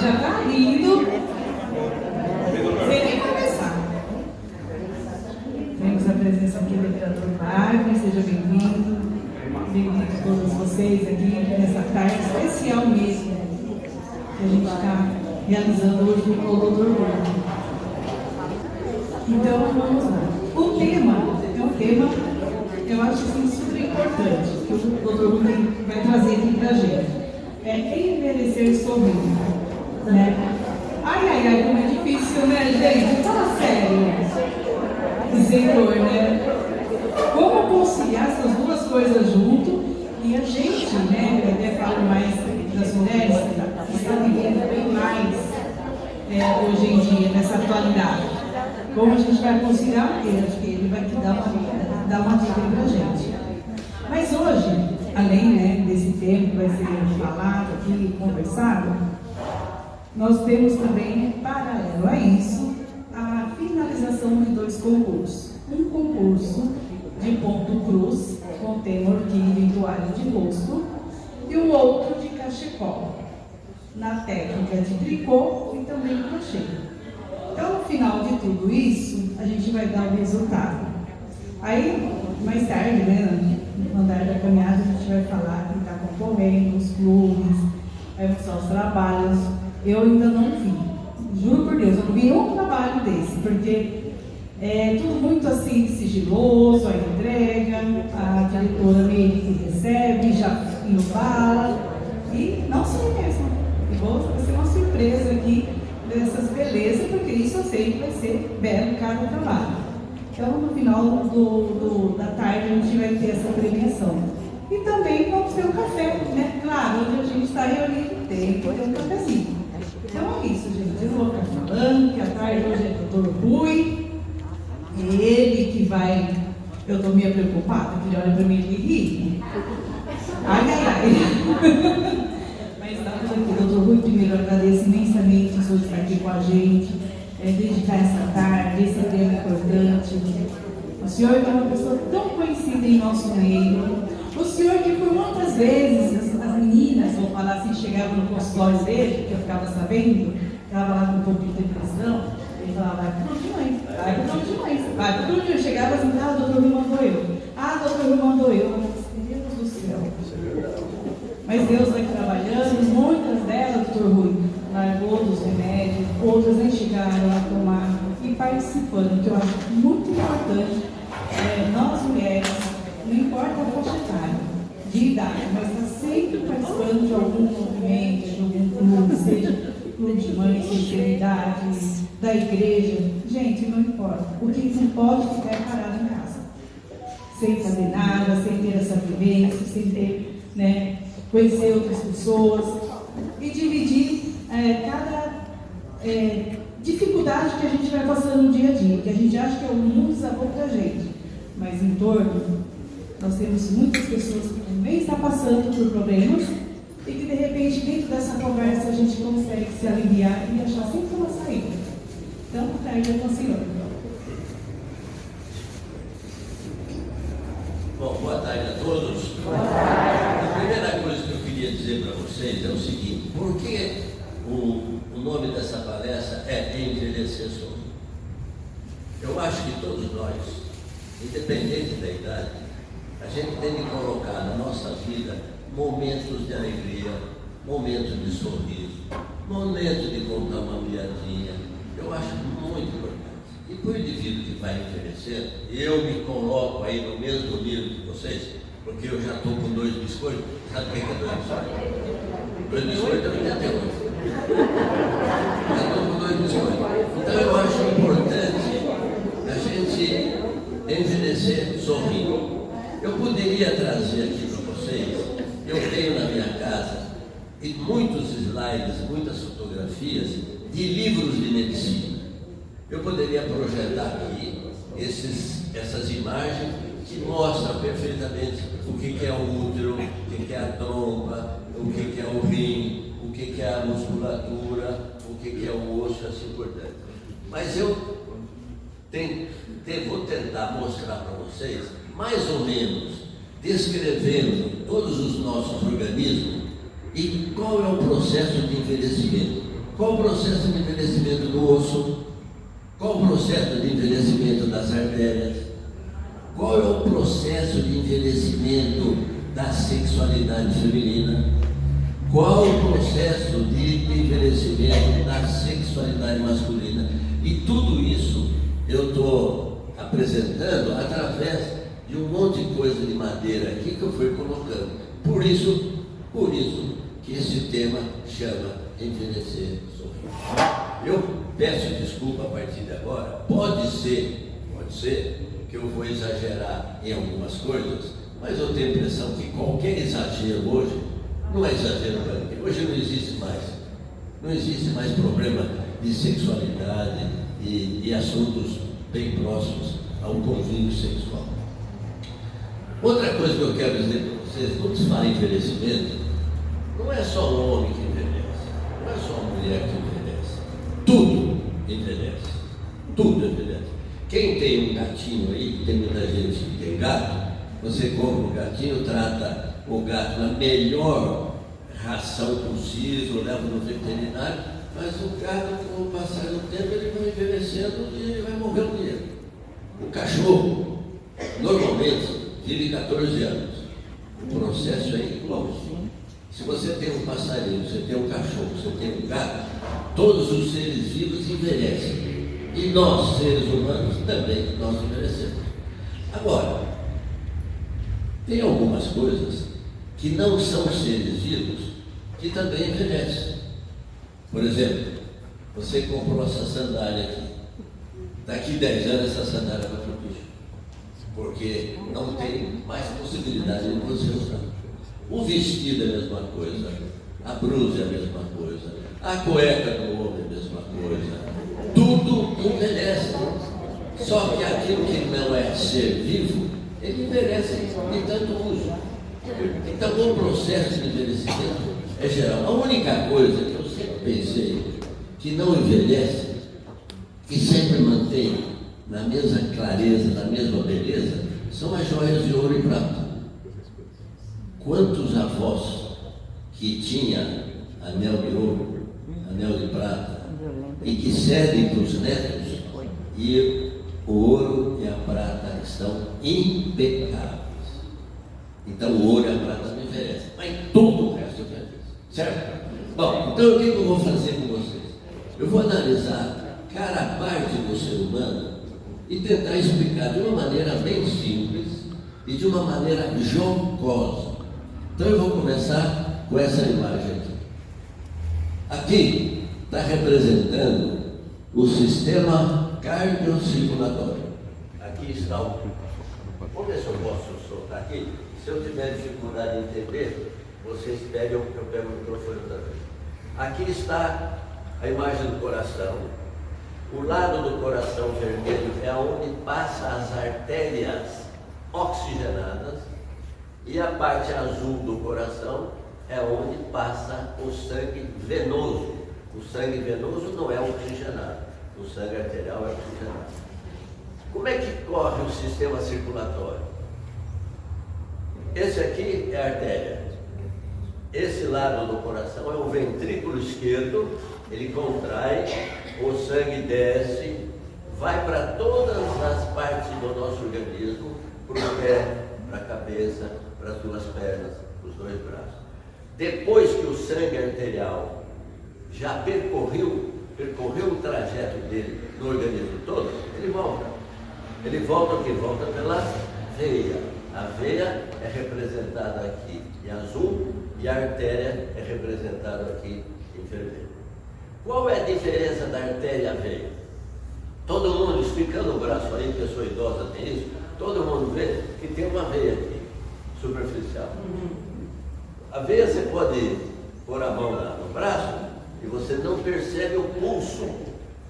já está rindo. Sem nem começar. Temos a presença aqui do vereador Wagner, seja bem-vindo. Bem-vindos a todos vocês aqui nessa tarde especial mesmo, que a gente está realizando hoje no Polo do Orgulho. Então, vamos lá. O tema é um tema, eu acho assim, super importante, que o doutor Rubem vai trazer aqui para a gente. É envelhecer sorrindo, né? Ai, como é difícil, né, gente? Fala sério. Senhor, né? Como conciliar essas duas coisas junto e a gente, né, eu até falo mais das mulheres, que está vivendo bem mais hoje em dia, nessa atualidade. Como a gente vai conciliar? Acho que ele vai te dar uma dica para a gente. Mas hoje, além, né, desse tempo que vai ser falado aqui, conversado, nós temos também, paralelo a isso, a finalização de 2 concursos. Um concurso de ponto cruz, com tema orquídea e toalha de rosto, e o outro de cachecol, na técnica de tricô e também crochê. Então, no final de tudo isso, a gente vai dar o resultado. Aí, mais tarde, né, no andar da caminhada, a gente vai falar quem está concorrendo, os clubes, vai mostrar os trabalhos. Eu ainda não vi, juro por Deus, eu não vi um trabalho desse, porque é tudo muito assim sigiloso, a entrega, a diretora meio que recebe, já embala, e não sei mesmo. Vai ser uma surpresa aqui dessas belezas, porque isso eu sei que vai ser belo cada trabalho. Então, no final da tarde, a gente vai ter essa premiação. E também vamos ter um café, né? Claro, onde a gente está reunido, tem que ter um cafezinho. Então é isso, gente. Eu não vou ficar falando que a tarde hoje é o doutor Rui. Ele que vai. Eu estou meio preocupada, que ele olha para mim e ri. Ai. Mas está tudo aqui, doutor Rui. Primeiro, eu agradeço imensamente o senhor estar aqui com a gente, dedicar essa tarde, esse tema importante. O senhor é uma pessoa tão conhecida em nosso meio. O senhor que por muitas vezes as meninas, vou falar assim, chegavam no consultório dele, que eu ficava sabendo, estava lá com um pouco de depressão, ele falava, vai pro de mãe, vai pro de mãe, vai pro de mãe. Chegava assim, doutor Rui mandou eu. Doutor Rui mandou eu. Meu Deus do céu. Mas Deus vai trabalhando, muitas delas, doutor Rui, largou dos remédios, outras nem chegaram a tomar, e participando, que eu acho muito importante, nós mulheres, não importa a faixa etária, de idade, mas está sempre participando de algum movimento, de algum clube, seja clube de mães, sinceridade, da igreja. Gente, não importa. O que não pode ficar é parado em casa, sem fazer nada, sem ter essa vivência, sem ter, né, conhecer outras pessoas e dividir cada dificuldade que a gente vai passando no dia a dia, que a gente acha que é o mundo desabou para a gente, mas em torno nós temos muitas pessoas que também estão passando por problemas e que de repente dentro dessa conversa a gente consegue se aliviar e achar sempre uma saída. Então, tá aí com o senhor. Bom, boa tarde a todos. Boa tarde. A primeira coisa que eu queria dizer para vocês é o seguinte: por que o nome dessa palestra é Envelhecer Sorrindo? Eu acho que todos nós, independente da idade, a gente tem que colocar na nossa vida momentos de alegria, momentos de sorriso, momentos de contar uma piadinha. Eu acho muito importante. E por indivíduo que vai envelhecer, eu me coloco aí no mesmo nível que vocês, porque eu já estou com 2 biscoitos. Sabe o que é 2 biscoitos? 2 biscoitos eu ainda tenho. Já estou com 2 biscoitos. Então eu acho importante a gente envelhecer sorrindo. Eu poderia trazer aqui para vocês, eu tenho na minha casa muitos slides, muitas fotografias de livros de medicina. Eu poderia projetar aqui essas imagens que mostram perfeitamente o que é o útero, o que é a trompa, o que é o rim, o que é a musculatura, o que é o osso, assim por diante. Mas eu vou tentar mostrar para vocês, mais ou menos, descrevendo todos os nossos organismos e qual é o processo de envelhecimento. Qual o processo de envelhecimento do osso? Qual o processo de envelhecimento das artérias? Qual é o processo de envelhecimento da sexualidade feminina? Qual o processo de envelhecimento da sexualidade masculina? E tudo isso eu estou apresentando através de um monte de coisa de madeira aqui que eu fui colocando. Por isso que esse tema chama Envelhecer Sorrindo. Eu peço desculpa a partir de agora. Pode ser que eu vou exagerar em algumas coisas, mas eu tenho a impressão que qualquer exagero hoje não é exagero para ninguém. Hoje não existe mais problema de sexualidade e assuntos bem próximos ao convívio sexual. Outra coisa que eu quero dizer para vocês, quando se fala em envelhecimento, não é só o homem que envelhece, não é só a mulher que envelhece. Tudo envelhece. Tudo envelhece. Quem tem um gatinho aí, tem muita gente que tem gato, você compra um gatinho, trata o gato na melhor ração possível, leva no veterinário, mas o gato, com o passar do tempo, ele vai envelhecendo e ele vai morrer um dia. O cachorro, normalmente, vive 14 anos. O processo é igual. Se você tem um passarinho, você tem um cachorro, você tem um gato, todos os seres vivos envelhecem. E nós, seres humanos, também nós envelhecemos. Agora, tem algumas coisas que não são seres vivos que também envelhecem. Por exemplo, você comprou essa sandália aqui. Daqui 10 anos essa sandália vai para o bicho, porque não tem mais possibilidade de você usar. O vestido é a mesma coisa, a blusa é a mesma coisa, a cueca do homem é a mesma coisa. Tudo envelhece. Só que aquilo que não é ser vivo, ele envelhece de tanto uso. Então o processo de envelhecimento é geral. A única coisa que eu sempre pensei que não envelhece, que sempre mantém na mesma clareza, na mesma beleza, são as joias de ouro e prata. Quantos avós que tinham anel de ouro, anel de prata, e que cedem para os netos, e o ouro e a prata estão impecáveis. Então o ouro e a prata não envelhecem, mas todo o resto envelhece. Certo? Bom, então o que eu vou fazer com vocês? Eu vou analisar cada parte do ser humano e tentar explicar de uma maneira bem simples e de uma maneira jocosa. Então eu vou começar com essa imagem aqui. Aqui está representando o sistema cardiocirculatório. Aqui está o... Vamos ver se eu posso soltar aqui. Se eu tiver dificuldade em entender, vocês pegam, eu pego o microfone também. Aqui está a imagem do coração. O lado do coração vermelho é onde passa as artérias oxigenadas, e a parte azul do coração é onde passa o sangue venoso. O sangue venoso não é oxigenado, o sangue arterial é oxigenado. Como é que corre o sistema circulatório? Esse aqui é a artéria. Esse lado do coração é o ventrículo esquerdo, ele contrai, o sangue desce, vai para todas as partes do nosso organismo, para o pé, para a cabeça, para as duas pernas, os dois braços. Depois que o sangue arterial já percorreu o trajeto dele no organismo todo, ele volta. Ele volta o quê? Volta pela veia. A veia é representada aqui em azul e a artéria é representada aqui em vermelho. Qual é a diferença da artéria e a veia? Todo mundo, esticando o braço aí, pessoa idosa tem isso, todo mundo vê que tem uma veia aqui, superficial. A veia você pode pôr a mão no braço e você não percebe o pulso.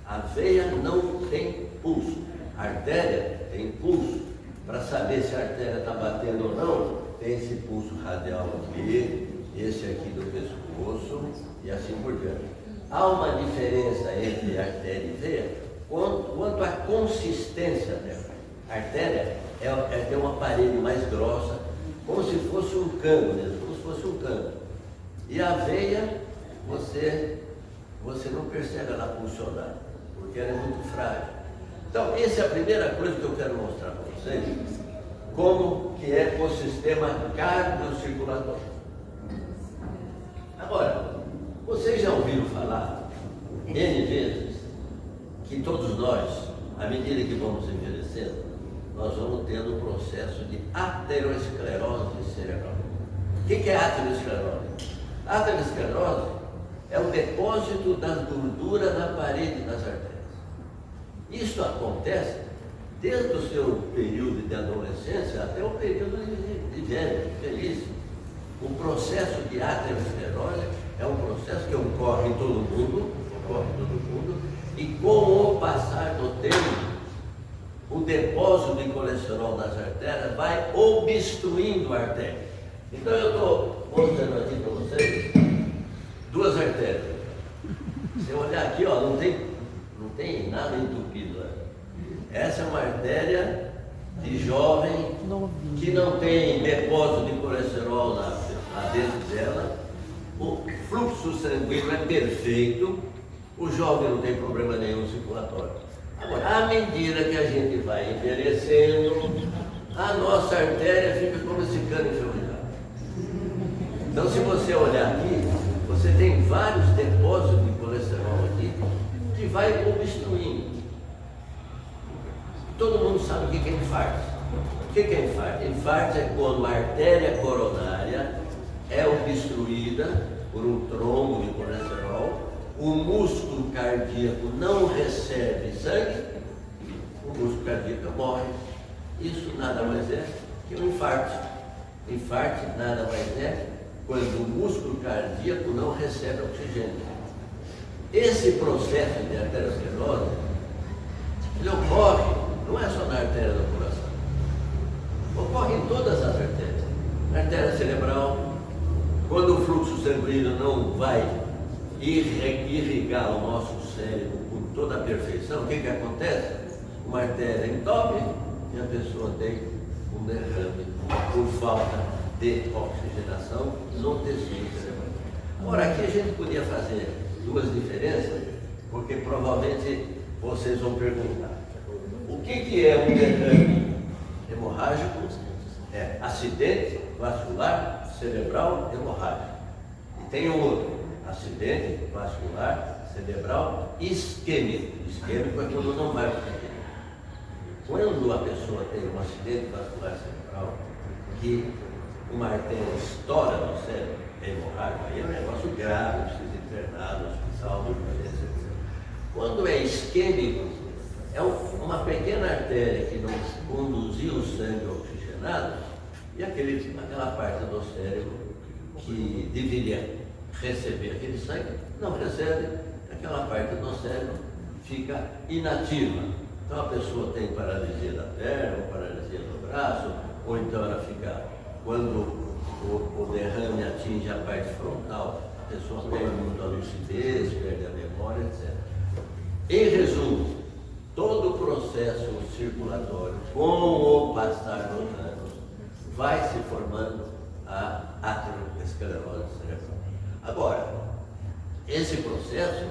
A veia não tem pulso. A artéria tem pulso. Para saber se a artéria está batendo ou não, tem esse pulso radial aqui, esse aqui do pescoço e assim por diante. Há uma diferença entre artéria e veia quanto à consistência dela. A artéria tem uma parede mais grossa, como se fosse um cano mesmo, como se fosse um cano. E a veia, você você não percebe ela funcionar, porque ela é muito frágil. Então, essa é a primeira coisa que eu quero mostrar para vocês, como que é o sistema cardiocirculatório. Agora, vocês já ouviram falar, N vezes, que todos nós, à medida que vamos envelhecendo, nós vamos tendo um processo de aterosclerose cerebral. O que é aterosclerose? Aterosclerose é o depósito da gordura na parede das artérias. Isso acontece desde o seu período de adolescência até o período de velhice. O processo de aterosclerose é um processo que ocorre em todo mundo, e com o passar do tempo, o depósito de colesterol nas artérias vai obstruindo a artéria. Então eu estou mostrando aqui para vocês duas artérias. Se eu olhar aqui, ó, não tem nada entupido. Essa é uma artéria de jovem que não tem depósito de colesterol lá dentro dela. O fluxo sanguíneo é perfeito. O jovem não tem problema nenhum circulatório. Agora, à medida que a gente vai envelhecendo, a nossa artéria fica como esse cano enferrujado. Então, se você olhar aqui, você tem vários depósitos de colesterol aqui que vai obstruindo. Todo mundo sabe o que é infarto. O que é infarto? Infarto é quando a artéria coronária é obstruída por um trombo de colesterol, o músculo cardíaco não recebe sangue, o músculo cardíaco morre. Isso nada mais é que um infarto. Infarto nada mais é quando o músculo cardíaco não recebe oxigênio. Esse processo de aterosclerose, ele ocorre, não é só na artéria do coração, ocorre em todas as artérias. Na artéria cerebral, quando o fluxo sanguíneo não vai irrigar o nosso cérebro com toda a perfeição, o que acontece? Uma artéria entope e a pessoa tem um derrame por falta de oxigenação no tecido cerebral. Agora, aqui a gente podia fazer duas diferenças, porque provavelmente vocês vão perguntar: o que é um derrame hemorrágico? É acidente vascular cerebral hemorrágico. E tem um outro: acidente vascular cerebral isquêmico. Isquêmico é quando não vai para o isquêmico. Quando a pessoa tem um acidente vascular cerebral, que uma artéria estoura no cérebro, é hemorrágico, aí é um negócio grave, precisa internar no hospital, etc. Quando é isquêmico, é uma pequena artéria que não conduziu o sangue oxigenado, e aquela parte do cérebro que deveria receber aquele sangue, não recebe, aquela parte do cérebro fica inativa. Então a pessoa tem paralisia da perna, ou paralisia do braço, ou então ela fica, quando o derrame atinge a parte frontal, a pessoa perde muito a lucidez, perde a memória, etc. Em resumo, todo o processo circulatório, com o passar dos anos, vai se formando a aterosclerose cerebral. Agora, esse processo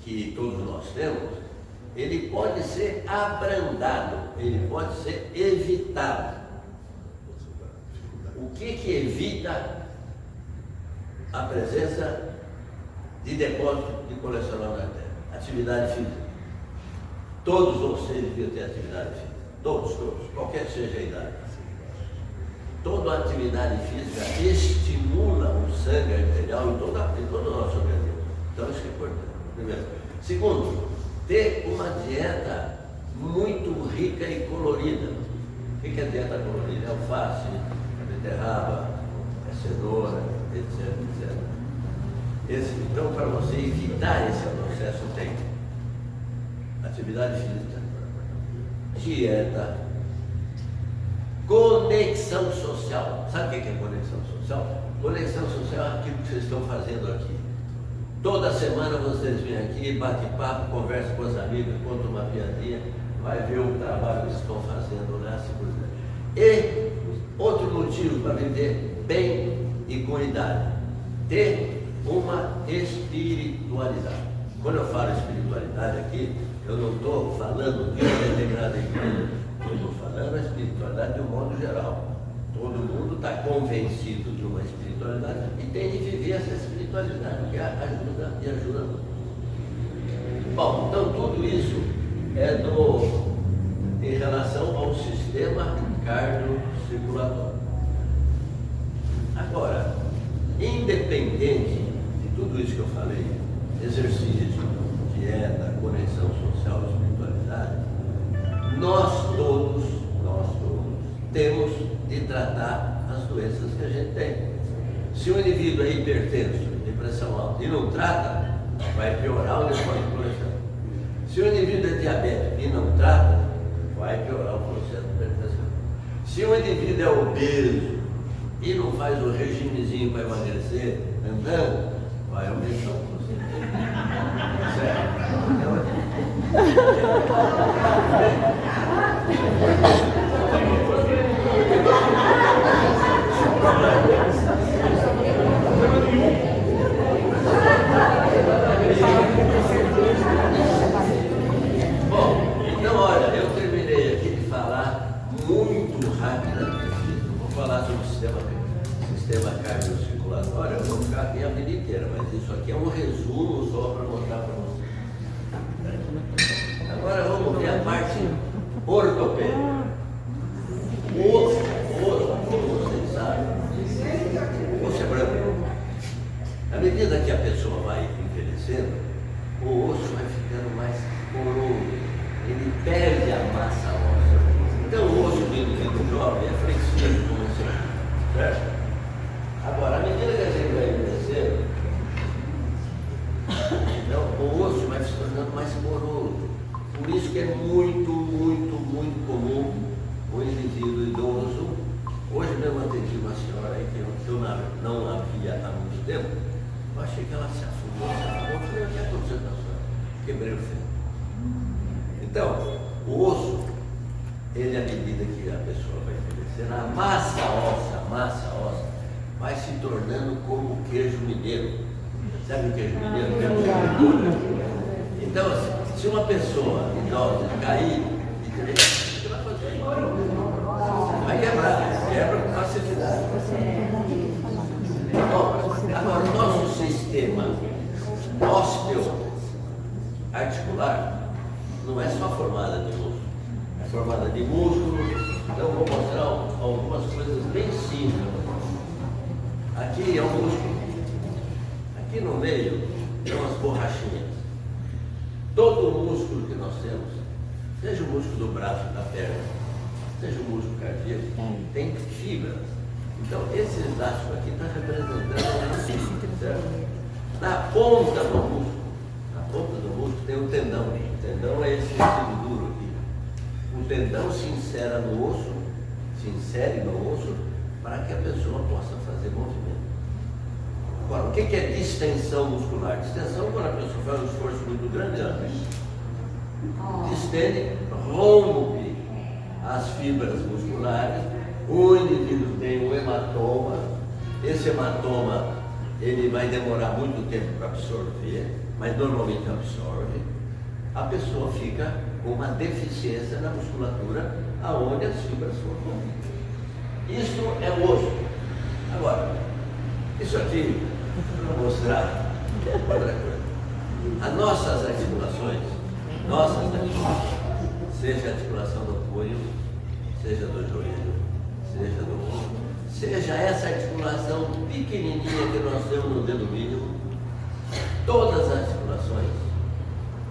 que todos nós temos, ele pode ser abrandado, ele pode ser evitado. O que evita a presença de depósito de colesterol na artéria? Atividade física. Todos vocês deviam ter atividade física. Todos, qualquer que seja a idade. Toda atividade física estimula o sangue arterial em todo o nosso organismo. Então isso é importante. Primeiro. Segundo, ter uma dieta muito rica e colorida. O que é dieta colorida? É alface, é beterraba, é cenoura, etc. Então, para você evitar esse processo, tem atividade física, dieta, conexão social. Sabe o que é conexão social? Conexão social é aquilo que vocês estão fazendo aqui. Toda semana vocês vêm aqui, bate papo, conversa com as amigas, conta uma piadinha, vai ver o trabalho que vocês estão fazendo lá, assim por diante. E outro motivo para viver bem e com idade: ter uma espiritualidade. Quando eu falo espiritualidade aqui, eu não estou falando de uma determinada igreja, eu estou falando a espiritualidade de um modo geral. Todo mundo está convencido de uma espiritualidade e tem de viver essa espiritualidade, porque ajuda e ajuda muito. Bom, então tudo isso é em relação ao sistema cardiocirculatório. Agora, independente de tudo isso que eu falei, exercício, dieta, conexão social, espiritualidade, nós todos temos de tratar as doenças que a gente tem. Se o indivíduo é hipertenso, depressão alta, e não trata, vai piorar o negócio de colesterol. Se o indivíduo é diabético e não trata, vai piorar o processo de hipertensão. Se o indivíduo é obeso e não faz o regimezinho para emagrecer, andando, vai aumentar o processo. Certo? Bom, então olha, eu terminei aqui de falar muito rapidamente. Vou falar sobre o sistema cardiocirculatório, eu vou ficar aqui a vida inteira, mas isso aqui é um resumo só para mostrar para vocês. Agora vamos ver a parte ortopédica. O osso, como vocês sabem, o osso é branco. À medida que a pessoa vai envelhecendo, o osso vai ficando mais poroso, ele perde a massa óssea. Então o osso do indivíduo jovem é flexível, como você, certo? Agora, à medida que a gente vai envelhecendo, então, o osso vai se tornando mais poroso. Por isso que é muito comum o indivíduo idoso. Hoje mesmo atendi uma senhora aí que eu não a via há muito tempo. Eu achei que ela se afundou. Eu falei, o que aconteceu com a senhora? Quebrei o fêmur. Então, o osso, ele, à medida que a pessoa vai envelhecendo, a massa óssea vai se tornando como o queijo mineiro. Sabe o queijo mineiro? Então, se uma pessoa idosa cair, o que vai fazer? Vai quebra com facilidade. Agora, o nosso sistema osteoarticular não é só formada de osso, é formada de músculo. Então, vou mostrar algumas coisas bem simples. Aqui é um músculo. Aqui no meio tem umas borrachinhas. Todo o músculo que nós temos, seja o músculo do braço, da perna, seja o músculo cardíaco, tem fibras. Então, esse elástico aqui está representando a fibra, certo? Na ponta do músculo tem o tendão. O tendão é esse tecido duro aqui. O tendão se insere no osso para que a pessoa possa fazer movimento. Agora, o que é distensão muscular? Distensão, quando a pessoa faz um esforço muito grande, ela distende, rompe as fibras musculares, o indivíduo tem um hematoma, esse hematoma ele vai demorar muito tempo para absorver, mas normalmente absorve, a pessoa fica com uma deficiência na musculatura aonde as fibras foram rompidas. Isso é o osso. Agora, isso aqui, para mostrar outra coisa. As nossas articulações, seja a articulação do punho, seja do joelho, seja do ombro, seja essa articulação pequenininha que nós temos no dedo mínimo, todas as articulações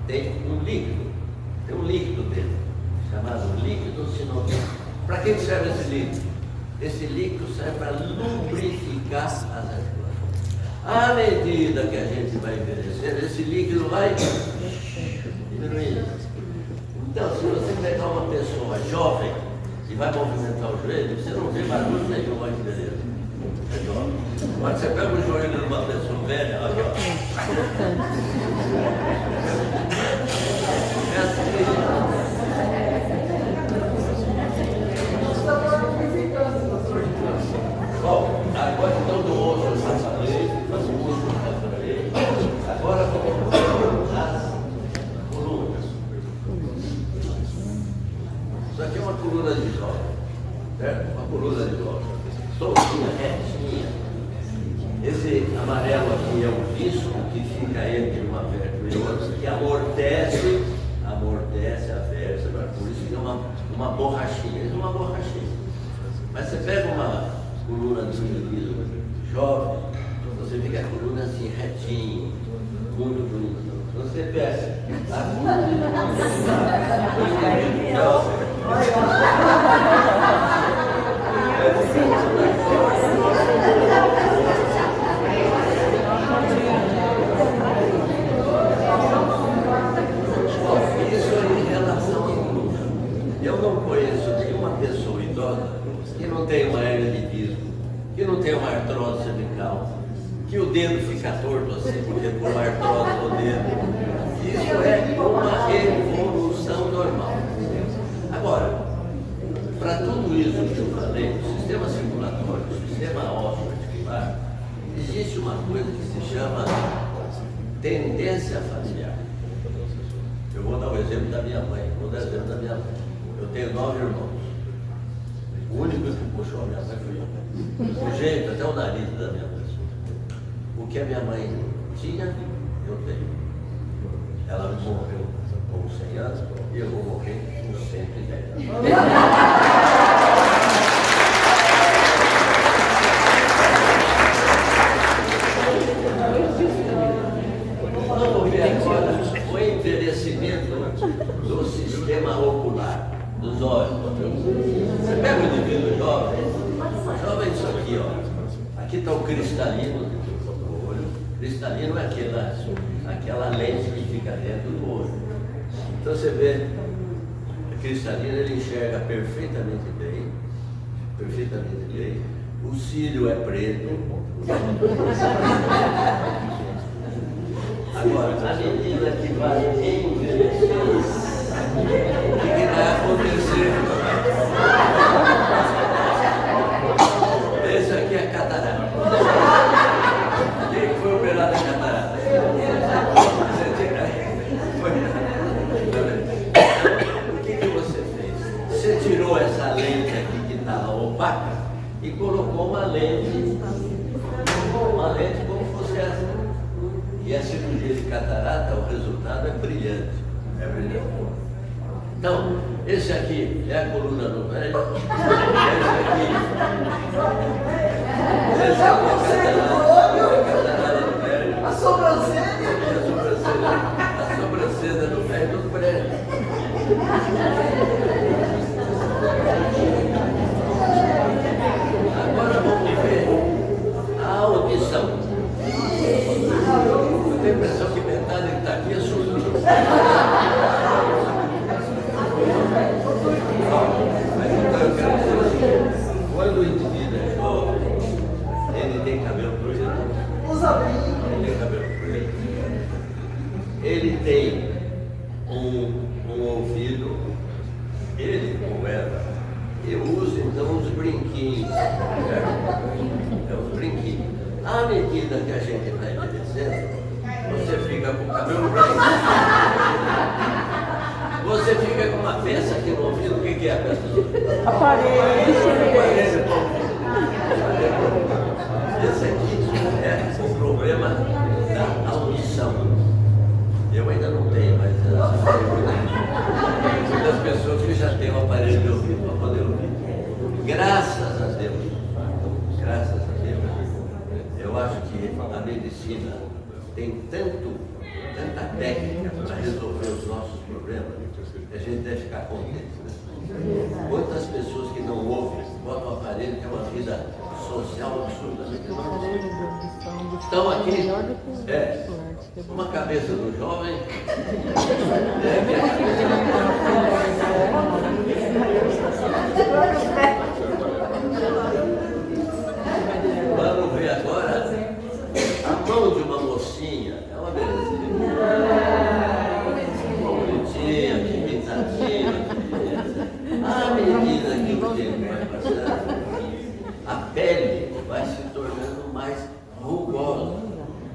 têm um líquido dentro, chamado líquido sinovial. Para que serve esse líquido? Esse líquido serve para lubrificar as articulações. À medida que a gente vai envelhecendo, esse líquido vai diminuindo. Então, se você pegar uma pessoa jovem e vai movimentar o joelho, você não vê barulho nenhum, olha que beleza. É jovem. Quando você pega o joelho de uma pessoa velha, olha ó. É assim. Bom, agora então do osso eu já falei, mas o músculo está amarelo aqui é um disco que fica entre uma vértebra e outra, que amortece a vértebra, por isso que é uma borrachinha. Isso é uma borrachinha. Mas você pega uma coluna do indivíduo jovem, você fica a coluna assim retinho, muito bonito. Você pega a coluna eu não conheço nenhuma pessoa idosa que não tem uma hernia de disco, que não tem uma artrose cervical, que o dedo fica torto assim porque por uma artrose no dedo. Isso é uma evolução normal. Agora, para tudo isso que eu falei, o sistema circulatório, o sistema ósseo articular, existe uma coisa que se chama tendência facial. Eu vou dar o exemplo da minha mãe. Eu tenho 9 irmãos. O único que puxou a minha mãe foi eu. O jeito, até o nariz da minha mãe. O que a minha mãe tinha, eu tenho. Ela morreu com 100 anos e eu vou morrer com 110 anos. Vamos ver agora o envelhecimento do sistema ocular, dos olhos. Você pega o indivíduo jovem, jovem é isso aqui, ó. Aqui está o cristalino do olho. Cristalino é aquela lente que fica dentro do olho. Então você vê, o cristalino ele enxerga perfeitamente bem. O cílio é preto. Agora, à medida que vai envelhecendo, o que vai acontecer? Esse aqui é a catarata. Quem foi operado a catarata? O que você fez? Você tirou essa lente aqui que estava opaca e colocou uma lente como fosse essa. E a cirurgia de catarata, o resultado é brilhante. Então, esse aqui é a coluna do velho. Esse aqui é a catarata do velho. A sobrancelha do velho, tudo branco. Agora vamos ver a audição. Eu tenho a impressão que metade que está aqui é surdo. Mas então eu quero dizer assim, quando o indivíduo é jovem, ele tem cabelo preto. Ele tem cabelo preto. Ele tem um ouvido, ele ou ela, eu uso então os brinquinhos, certo? É os brinquinhos. À medida que a gente vai envelhecendo, você fica com o cabelo branco. Você fica com uma peça aqui no ouvido. O que é a peça do ouvido? Aparelho. Esse aqui é o problema da audição. Eu ainda não tenho, mas muitas pessoas que já têm um aparelho de ouvido para poder ouvir. Graças a Deus, eu acho que a medicina tem tanta técnica para resolver os nossos problemas, que a gente deve ficar contente. Né? Quantas pessoas que não ouvem, botam o aparelho, que é uma vida social absurdamente. Estão aqui, uma cabeça do jovem, vamos ver agora a mão de uma mocinha, é uma belezinha. Bonitinha, que pintadinha, à medida que o tempo vai passando, a pele vai se tornando mais rugosa.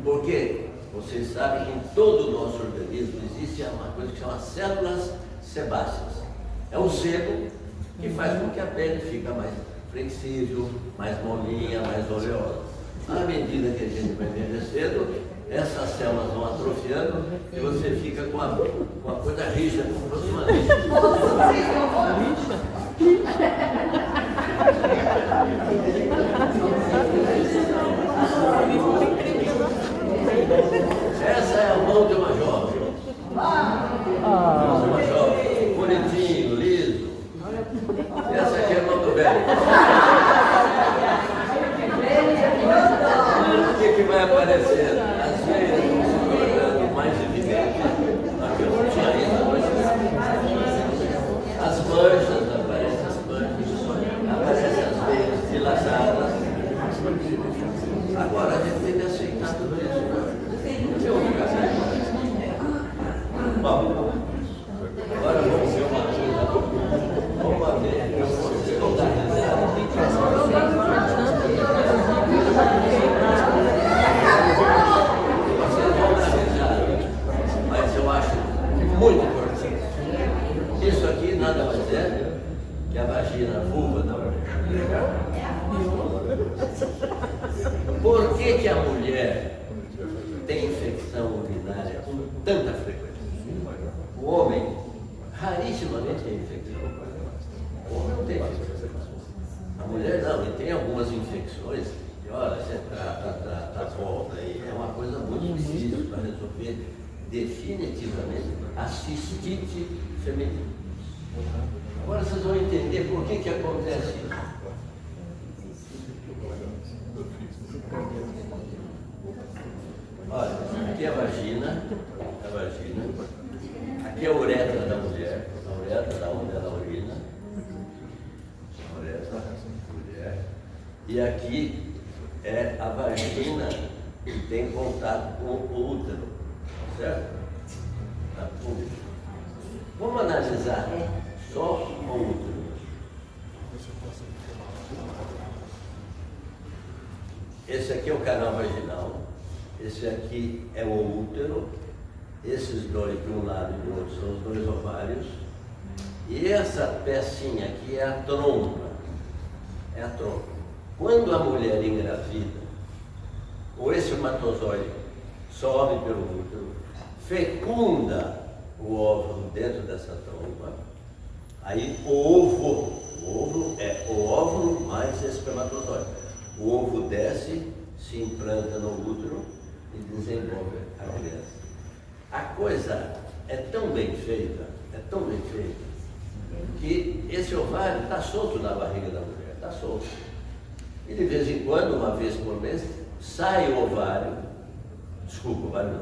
Porque vocês sabem que em todo o nosso organismo existe uma coisa que chama células sebáceas. É um sebo que faz com que a pele fique mais flexível, mais molinha, mais oleosa. À medida que a gente vai envelhecendo, essas células vão atrofiando e você fica com a coisa rígida, como se fosse uma lixa. Essa é a mão de uma jovem. Uma jovem, bonitinho, liso. Essa aqui é a mão do velho. O que vai aparecendo? As veias vão se tornando mais evidentes. Aqui eu não tinha isso, mas as manchas, aparecem as veias dilatadas. Agora a gente tem que aceitar tudo isso. Bom, agora vamos ver uma coisa. Vamos ver. Vocês vão dar risada. Mas eu acho muito importante. Isso aqui nada mais é que a vagina, a vulva da mulher. Por que a mulher tem infecção urinária com tanta frequência? O homem rarissimamente tem infecção. O homem não tem infecção. A mulher não, e tem algumas infecções que, olha, você trata, volta, e é uma coisa muito difícil para resolver definitivamente a cistite feminina. Agora vocês vão entender por que acontece isso. Olha, aqui é a vagina, aqui é a uretra da mulher, a uretra da onde ela urina, a uretra da mulher, e aqui é a vagina que tem contato com o útero, certo? Vamos analisar só o útero. Esse aqui é o canal vaginal. Esse aqui é o útero, esses dois de um lado e do outro são os dois ovários, e essa pecinha aqui é a trompa. É a trompa. Quando a mulher engravida, o espermatozoide sobe pelo útero, fecunda o óvulo dentro dessa trompa, aí o ovo é o óvulo mais espermatozoide. O ovo desce, se implanta no útero e desenvolve a criança. A coisa é tão bem feita, que esse ovário está solto na barriga da mulher, está solto. E de vez em quando, uma vez por mês, sai o ovário,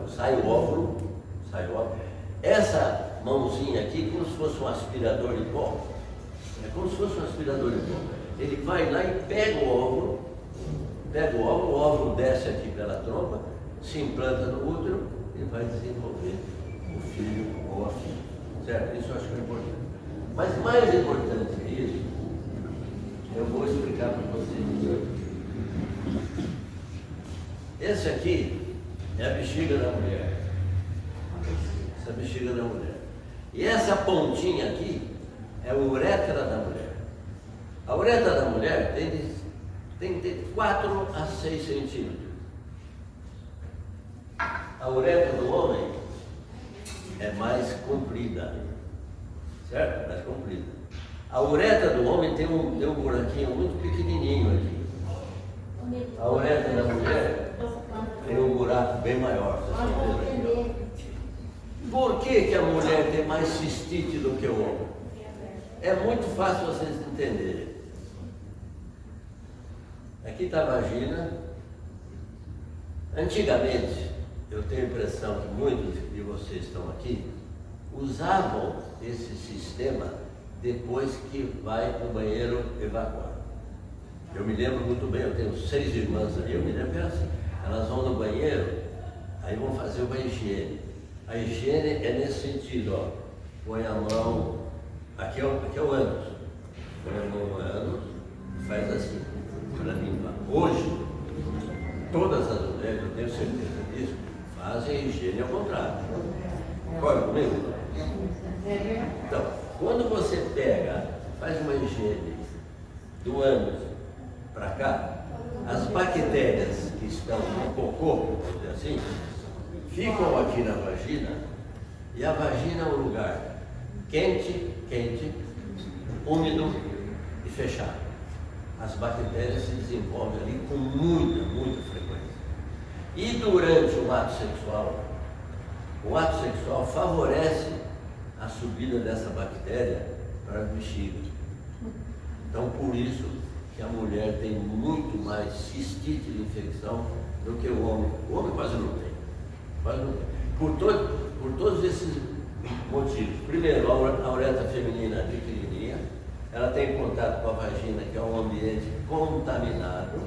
sai o óvulo. Essa mãozinha aqui, como se fosse um aspirador de pó, ele vai lá e pega o óvulo, o óvulo desce aqui pela trompa, se implanta no útero e vai desenvolver o filho ou a filha. Certo? Isso eu acho que é importante. Mas mais importante que isso, eu vou explicar para vocês hoje. Esse aqui é a bexiga da mulher. Essa bexiga da mulher. E essa pontinha aqui é a uretra da mulher. A uretra da mulher tem que ter 4 a 6 centímetros. A uretra do homem é mais comprida, certo? Mais comprida. A uretra do homem tem um buraquinho muito pequenininho aqui. A uretra da mulher tem um buraco bem maior. Por que a mulher tem mais cistite do que o homem? É muito fácil vocês entenderem. Aqui está a vagina. Antigamente, eu tenho a impressão que muitos de vocês estão aqui, usavam esse sistema depois que vai no banheiro evacuar. Eu me lembro muito bem, eu tenho 6 irmãs ali, eu me lembro que era assim. Elas vão no banheiro, aí vão fazer uma higiene. A higiene é nesse sentido, ó. Põe a mão, aqui é o ânus. Põe a mão no ânus e faz assim, para limpar. Hoje, todas as mulheres, eu tenho certeza disso, fazem a higiene ao contrário. Concorda comigo? Então, quando você faz uma higiene do ânus para cá, as bactérias que estão no cocô, vamos dizer assim, ficam aqui na vagina, e a vagina é um lugar quente, úmido e fechado. As bactérias se desenvolvem ali com muita frequência. E durante o ato sexual favorece a subida dessa bactéria para a bexiga. Então, por isso que a mulher tem muito mais cistite de infecção do que o homem. O homem quase não tem. Por todos esses motivos. Primeiro, a uretra feminina é pequenininha, ela tem contato com a vagina, que é um ambiente contaminado,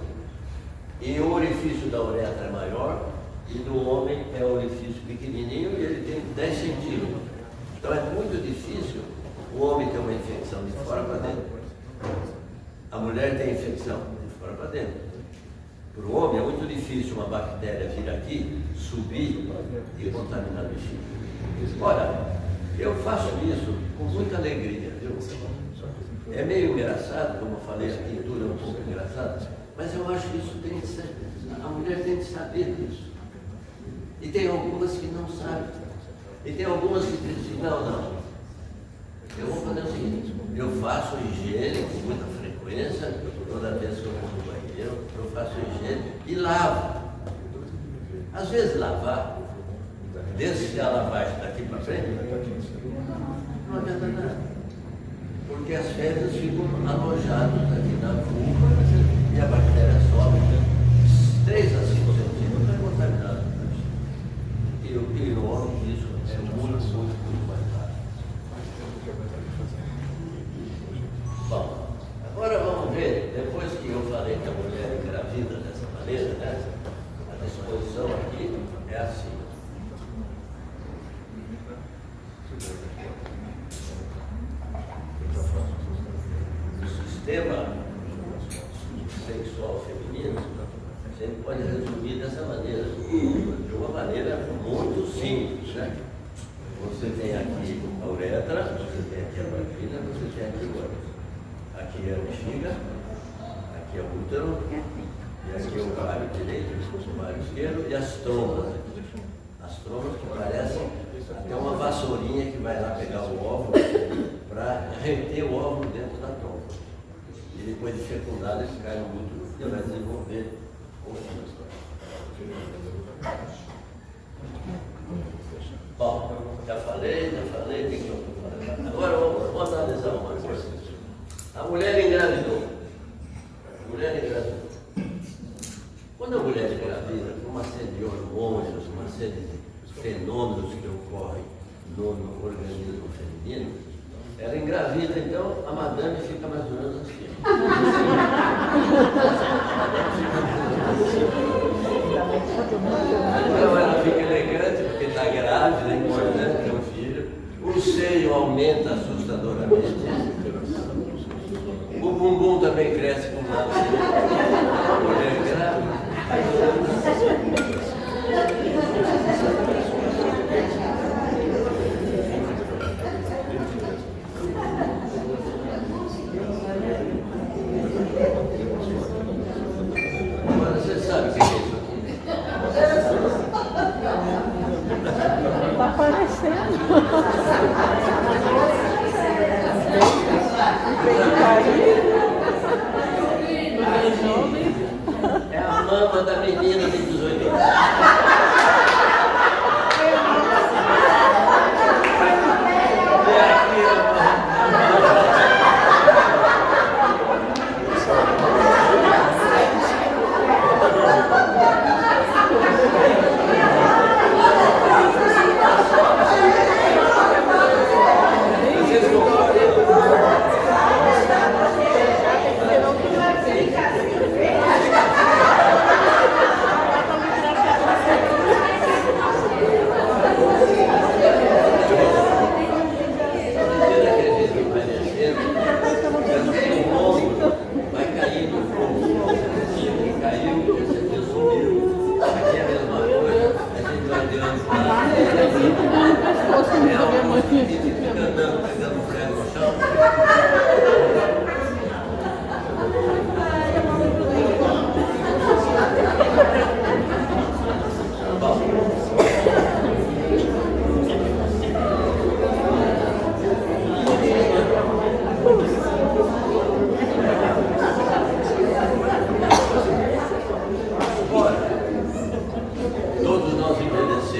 e o orifício da uretra é maior, e do homem é um orifício pequenininho e ele tem 10 centímetros. Então é muito difícil o homem ter uma infecção de fora para dentro. A mulher tem infecção de fora para dentro. Para o homem é muito difícil uma bactéria vir aqui, subir e contaminar o bexiga. Olha, eu faço isso com muita alegria, viu? É meio engraçado, como eu falei, a pintura é um pouco engraçada, mas eu acho que isso tem que ser, a mulher tem que saber disso. E tem algumas que não sabem. E tem algumas que dizem, não, eu vou fazer o seguinte, eu faço higiene com muita frequência, toda vez que eu vou no banheiro, eu faço higiene e lavo. Às vezes lavar, desde a lavagem daqui para frente, não adianta nada. Porque as fezes ficam alojadas aqui na vulva e a bactéria sobe 3 a 5 centímetros, é contaminada. E no homem isso é muito mais raro. Bom, agora vamos ver, depois que eu falei que a mulher engravida dessa maneira, né? A disposição aqui é assim. O sistema sexual feminino você pode resumir dessa maneira, de uma maneira muito simples, né? Você tem aqui a uretra, você tem aqui a vagina, você tem aqui o ânus. Aqui é a bexiga, aqui é o útero, e aqui é o ovário direito, o ovário esquerdo e as trombas. As trombas que parecem até uma vassourinha que vai lá pegar o óvulo para reter o óvulo dentro da tromba. E depois de fecundado ele cai no útero e vai desenvolver o filho. Bom, já falei, o que eu estou falando? Agora vamos analisar uma coisa. A mulher engravidou. Quando a mulher engravida, por uma série de hormônios, uma série de fenômenos que ocorrem no organismo feminino, ela engravida, então a madame fica mais ou menos assim. Então ela fica elegante porque está grávida, é importante ter um filho. O seio aumenta assustadoramente. O bumbum também cresce com o lado. A mulher grávida. Agora você sabe o que é isso aqui? Está aparecendo. É a mama da menina de 18 anos.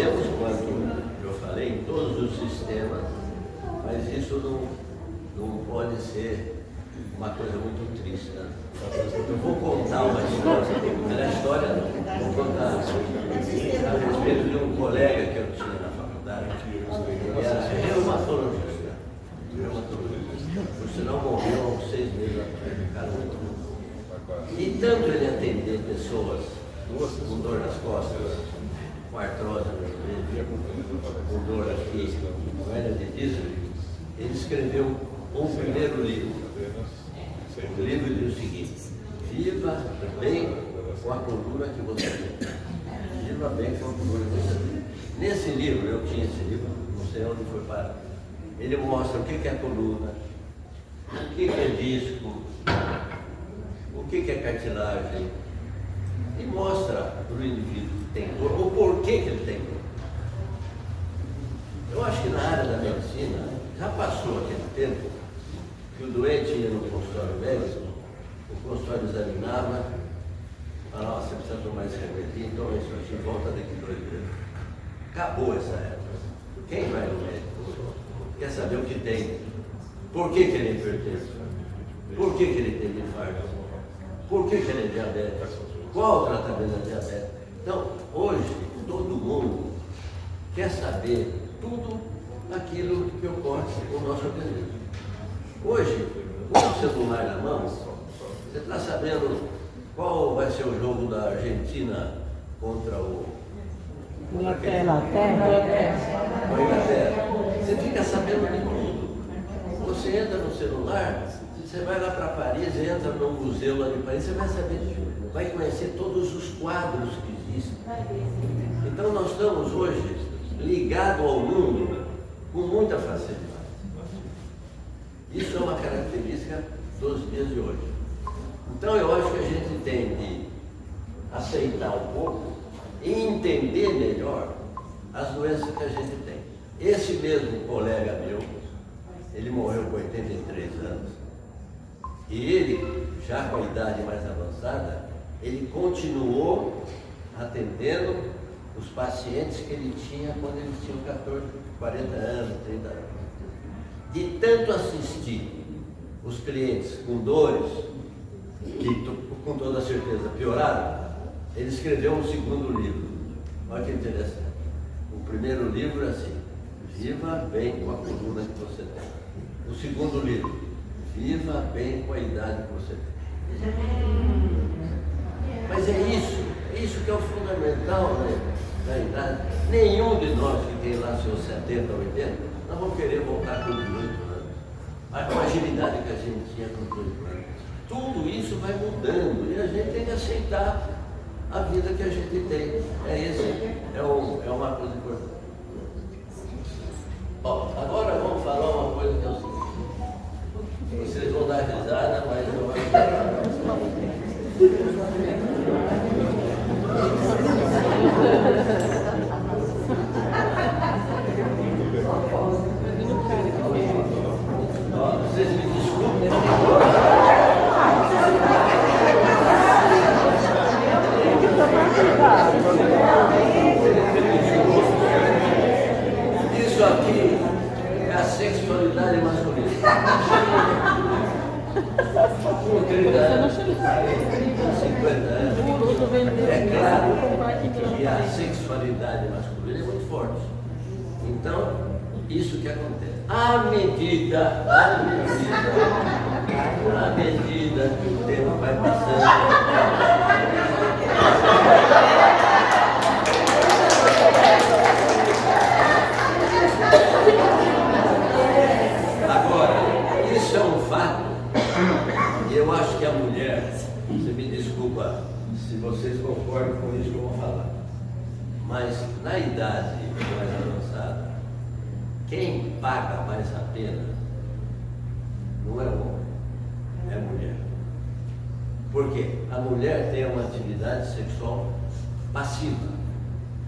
crescemos, quanto eu falei, em todos os sistemas, mas isso não pode ser uma coisa muito triste. Né? Eu vou contar uma história, não é história não, vou contar a respeito de um colega que eu tinha na faculdade, que era reumatologista. Por sinal, morreu há uns 6 meses atrás, caramba. E tanto ele atender pessoas com dor nas costas, com artrose no joelho, com dor aqui, com hernia de disco, ele escreveu um primeiro livro. O livro diz o seguinte: viva bem com a coluna que você tem. Viva bem com a coluna que você tem. Nesse livro, eu tinha esse livro, não sei onde foi parar. Ele mostra o que é coluna, o que é disco, o que é cartilagem, e mostra para o indivíduo que tem dor, o porquê que ele tem dor. Eu acho que na área da medicina, já passou aquele tempo que o doente ia no consultório médico, o consultório examinava, falava, você precisa tomar esse remedinho, toma isso aqui, volta daqui 2 meses. Acabou essa época. Quem vai no médico quer saber o que tem, por que ele é hipertenso, por que ele tem infarto, por que ele é diabético, qual o tratamento da diabetes. Então, hoje, todo mundo quer saber tudo aquilo que ocorre com o nosso organismo. Hoje, com o celular na mão, você está sabendo qual vai ser o jogo da Argentina contra o Inglaterra. Você fica sabendo de tudo. Você entra no celular, você vai lá para Paris, entra no museu lá de Paris, você vai saber de tudo. Vai conhecer todos os quadros que existem. Então nós estamos hoje ligados ao mundo com muita facilidade. Isso é uma característica dos dias de hoje. Então eu acho que a gente tem de aceitar um pouco e entender melhor as doenças que a gente tem. Esse mesmo colega meu, ele morreu com 83 anos, e ele, já com a idade mais avançada, ele continuou atendendo os pacientes que ele tinha quando ele tinha 14, 40 anos, 30 anos. De tanto assistir os clientes com dores, que com toda certeza pioraram, ele escreveu um segundo livro. Olha que interessante. O primeiro livro é assim: viva bem com a coluna que você tem. O segundo livro: viva bem com a idade que você tem. Mas é isso que é o fundamental, né, da idade. Nenhum de nós que tem lá seus 70, 80, nós vamos querer voltar com 18 anos. Com a agilidade que a gente tinha com 18 anos. Tudo isso vai mudando e a gente tem que aceitar a vida que a gente tem. É uma coisa importante. Bom, agora vamos falar uma coisa que é o seguinte. Vocês vão dar risada, mas eu acho que... Vocês me desculpem. Isso aqui é a sexualidade masculina. Com 30 anos, 50 anos, é claro que a sexualidade masculina é muito forte. Então, isso que acontece. À medida que o tempo vai passando, agora, isso é um fato, e eu acho que a mulher, você me desculpa se vocês concordam com isso que eu vou falar, mas na idade mais avançada, quem paga mais a pena não é o homem, é a mulher. Por quê? A mulher tem uma atividade sexual passiva,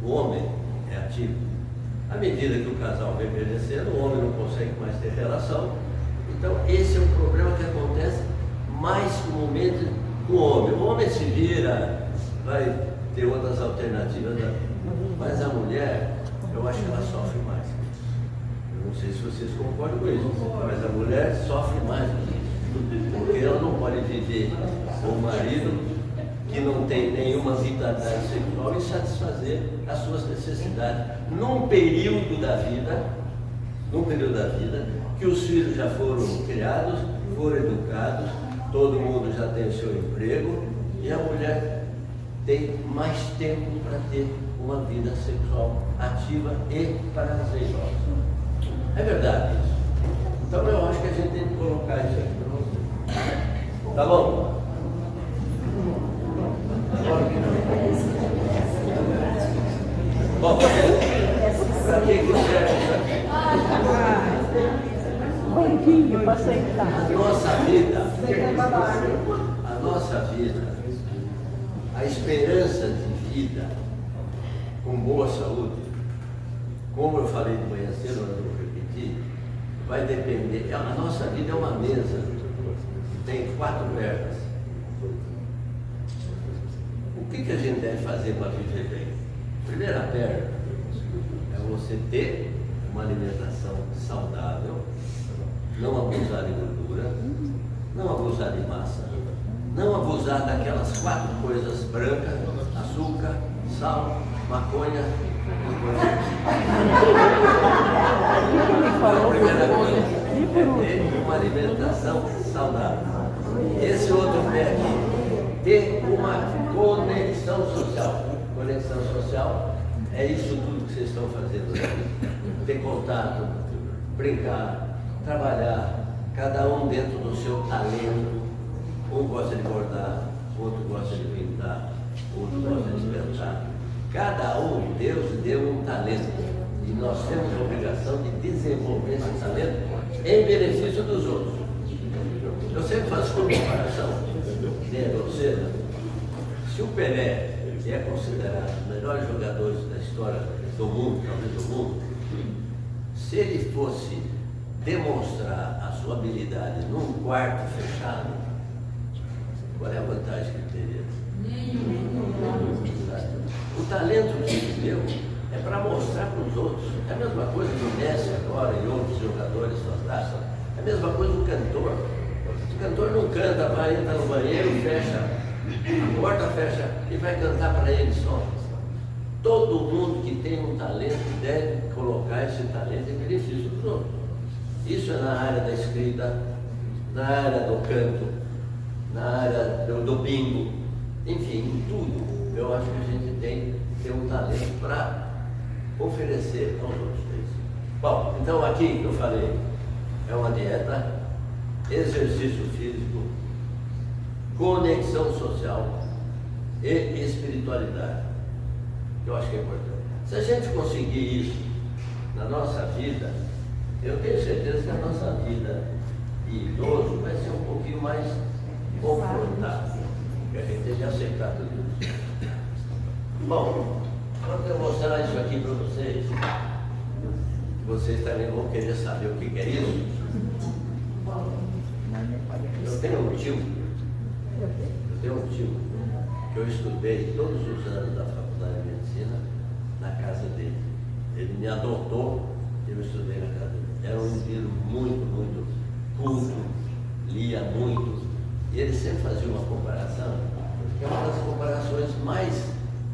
o homem é ativo. À medida que o casal vai envelhecendo, o homem não consegue mais ter relação. Então, esse é o problema que acontece mais comumente com o homem. O homem se vira, vai ter outras alternativas, mas a mulher, acho que ela sofre mais. Eu não sei se vocês concordam com isso, mas a mulher sofre mais do que isso. Porque ela não pode viver com o marido que não tem nenhuma vitalidade sexual e satisfazer as suas necessidades num período da vida que os filhos já foram criados, foram educados, todo mundo já tem o seu emprego e a mulher tem mais tempo para ter uma vida sexual ativa e prazerosa. É verdade isso. Então eu acho que a gente tem que colocar isso aqui para você. Tá bom? Bom, para que serve isso aqui? Banquinho para sentar. A nossa vida, a esperança de vida com boa saúde, como eu falei de manhã cedo, mas eu vou repetir, vai depender. A nossa vida é uma mesa, tem 4 pernas. O que a gente deve fazer para viver bem? Primeira perna é você ter uma alimentação saudável, não abusar de gordura, não abusar de massa, não abusar daquelas 4 coisas brancas: açúcar, sal, maconha e coisa. A primeira coisa é ter uma alimentação saudável. Esse outro pé aqui, ter uma conexão social. Conexão social é isso tudo que vocês estão fazendo aqui. Ter contato, brincar, trabalhar, cada um dentro do seu talento. Um gosta de bordar, outro gosta de pintar, outro gosta de cantar. Cada um, Deus deu um talento. E nós temos a obrigação de desenvolver esse talento em benefício dos outros. Eu sempre faço uma comparação, ou seja, se o Pelé, que é considerado um dos melhores jogadores da história do mundo, talvez do mundo, se ele fosse demonstrar a sua habilidade num quarto fechado, qual é a vantagem que ele teria? O talento que ele deu é para mostrar para os outros. É a mesma coisa que o Messi agora e outros jogadores fantásticos. É a mesma coisa do cantor. O cantor não canta, vai entrar no banheiro, fecha a porta, fecha e vai cantar para ele só. Todo mundo que tem um talento deve colocar esse talento em benefício dos outros. Isso é na área da escrita, na área do canto, na área do bingo, enfim, em tudo. Eu acho que a gente tem que ter um talento para oferecer aos outros. Bom, então aqui que eu falei é uma dieta, exercício físico, conexão social e espiritualidade. Eu acho que é importante. Se a gente conseguir isso na nossa vida, eu tenho certeza que a nossa vida de idoso vai ser um pouquinho mais confortável, porque a gente tem que aceitar tudo isso. Bom, quando eu mostrar isso aqui para vocês também vão querer saber o que é isso. Eu tenho um tio que eu estudei todos os anos da faculdade de medicina na casa dele. Ele me adotou e eu estudei na casa dele. Era um indivíduo muito culto, lia muito, e ele sempre fazia uma comparação, que é uma das comparações mais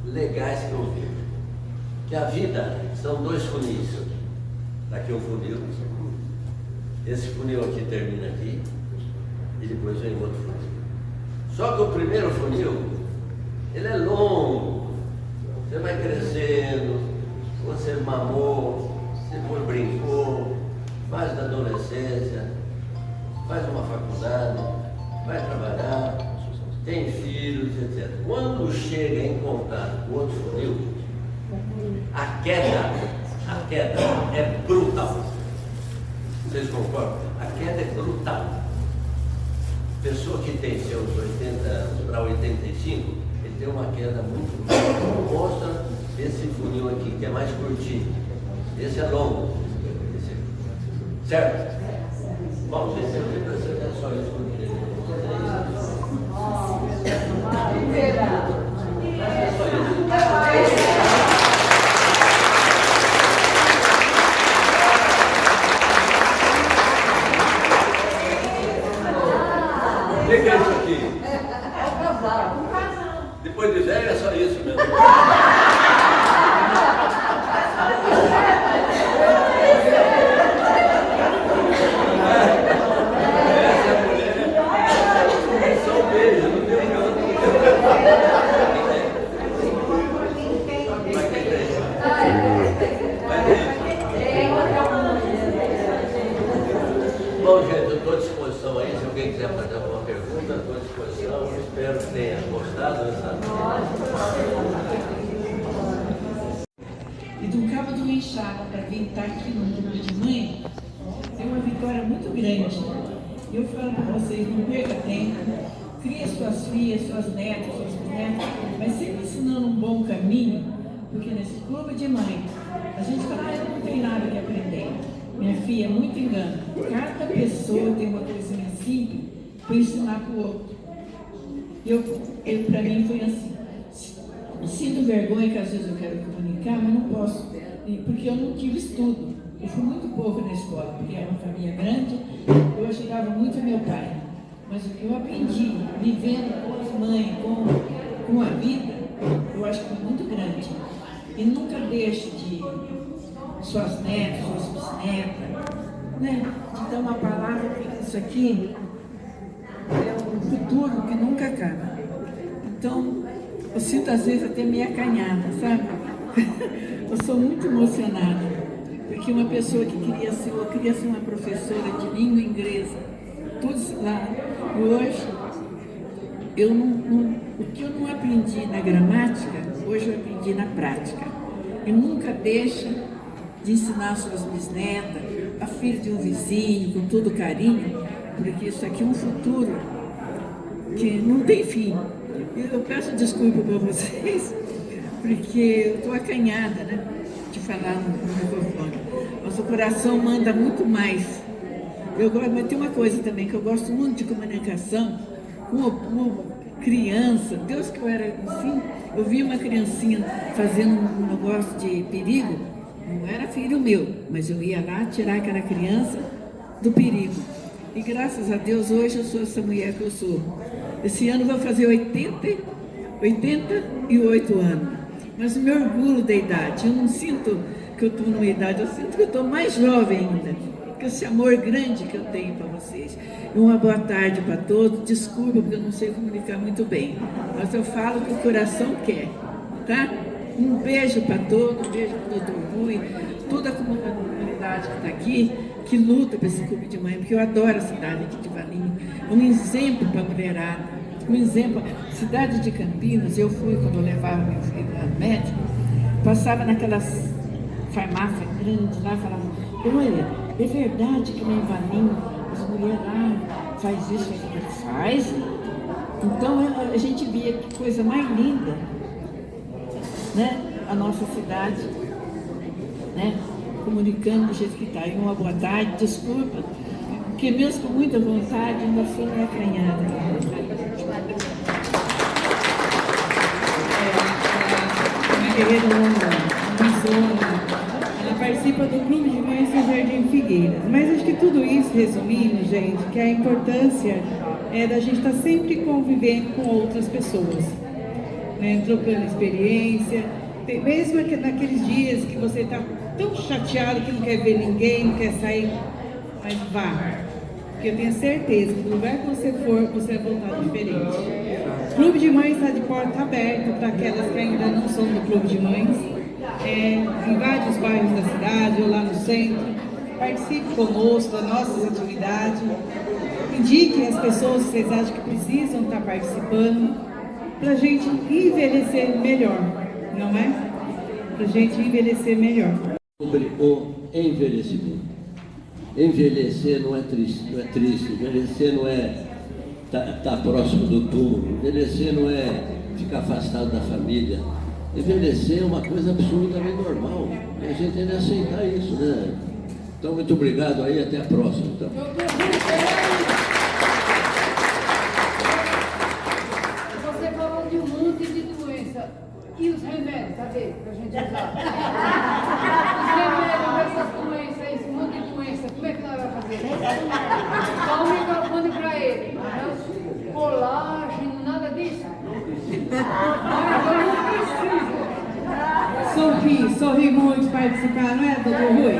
legais que eu vi. Que a vida são 2 funis. Daqui um funil, esse funil aqui termina aqui, e depois vem outro funil. Só que o primeiro funil, ele é longo, você vai crescendo, você mamou, depois brincou, faz da adolescência, faz uma faculdade, vai trabalhar, tem filhos, etc. Quando chega em contato com outro funil, a queda é brutal. Vocês concordam? A queda é brutal. Pessoa que tem seus 80 anos para 85, ele tem uma queda muito grande. Mostra esse funil aqui, que é mais curtinho. Esse é longo. Certo? Bom, esse é só isso que eu queria dizer. É só isso. e do Cabo do Enxada para vir estar aqui no Clube de Mãe, é uma vitória muito grande. Eu falo para vocês, não perca tempo, crie suas filhas, suas netas, suas bisnetas, mas sempre ensinando um bom caminho, porque nesse Clube de Mãe, a gente fala, eu não tenho nada que aprender. Minha filha, é muito engano. Cada pessoa tem uma coisinha simples para ensinar para o outro. Para mim foi assim. Sinto vergonha que às vezes eu quero comunicar, mas não posso, porque eu não tive estudo. Eu fui muito pouco na escola, porque era uma família grande, eu ajudava muito meu pai. Mas o que eu aprendi, vivendo com as mães, com a vida, eu acho que foi muito grande. E nunca deixe de suas netas, suas bisnetas, né? De dar uma palavra, porque isso aqui é um futuro que nunca acaba. Então, eu sinto às vezes até meio acanhada, sabe? Eu sou muito emocionada, porque uma pessoa que eu queria ser uma professora de língua inglesa, tudo lá, e hoje, o que eu não aprendi na gramática, hoje eu aprendi na prática. E nunca deixe de ensinar suas bisnetas, a filha de um vizinho, com todo carinho, porque isso aqui é um futuro que não tem fim. Eu peço desculpa para vocês, porque eu estou acanhada, né, de falar no microfone. Mas o coração manda muito mais. Mas tem uma coisa também, que eu gosto muito de comunicação com o povo, criança. Deus que eu era assim, eu vi uma criancinha fazendo um negócio de perigo, não era filho meu, mas eu ia lá tirar aquela criança do perigo. E graças a Deus, hoje eu sou essa mulher que eu sou. Esse ano eu vou fazer 88 anos. Mas o meu orgulho da idade, eu não sinto que eu estou numa idade, eu sinto que eu estou mais jovem ainda. Que esse amor grande que eu tenho para vocês. Uma boa tarde para todos. Desculpa, porque eu não sei comunicar muito bem. Mas eu falo o que o coração quer, tá? Um beijo para todos, um beijo para o Dr. Rui, toda a comunidade que está aqui, que luta para esse Clube de Mãe, porque eu adoro a cidade aqui de Valinho. É um exemplo para a mulherada, um exemplo. Cidade de Campinas, eu fui quando eu levava meu filho no médico, passava naquelas farmácias grandes lá, falava, olha, é verdade que lá em Valinho as mulheres lá faz isso, faz. Então a gente via que coisa mais linda, né? A nossa cidade, né? Comunicando do jeito que está. E uma boa tarde, desculpa, porque mesmo com muita vontade, ainda sou meio acanhada. Minha guerreira ela participa do Clube de Mães do Jardim Figueiras. Mas acho que tudo isso, resumindo, gente, que a importância é da gente estar sempre convivendo com outras pessoas, né? Trocando experiência, mesmo naqueles dias que você está tão chateado que não quer ver ninguém, não quer sair, mas vá, porque eu tenho certeza que no lugar que você for, você vai voltar diferente. O Clube de Mães está de porta aberta para aquelas que ainda não são do Clube de Mães, em vários bairros da cidade ou lá no centro. Participe conosco das nossas atividades, indiquem as pessoas que vocês acham que precisam estar participando, para a gente envelhecer melhor, não é? Para a gente envelhecer melhor. Sobre o envelhecimento. Envelhecer não é triste, envelhecer não é estar próximo do túmulo, envelhecer não é ficar afastado da família. Envelhecer é uma coisa absolutamente normal, e a gente tem que aceitar isso, né? Então, muito obrigado aí, até a próxima. Então. Você falou de um monte de doença. E os remédios, cadê? Pra gente usar. Os remédios dessas doenças, esse monte de doença, como é que nós vamos fazer? Dá um microfone pra ele. Colágeno, nada disso. Sorri muito participar, não é, doutor Rui?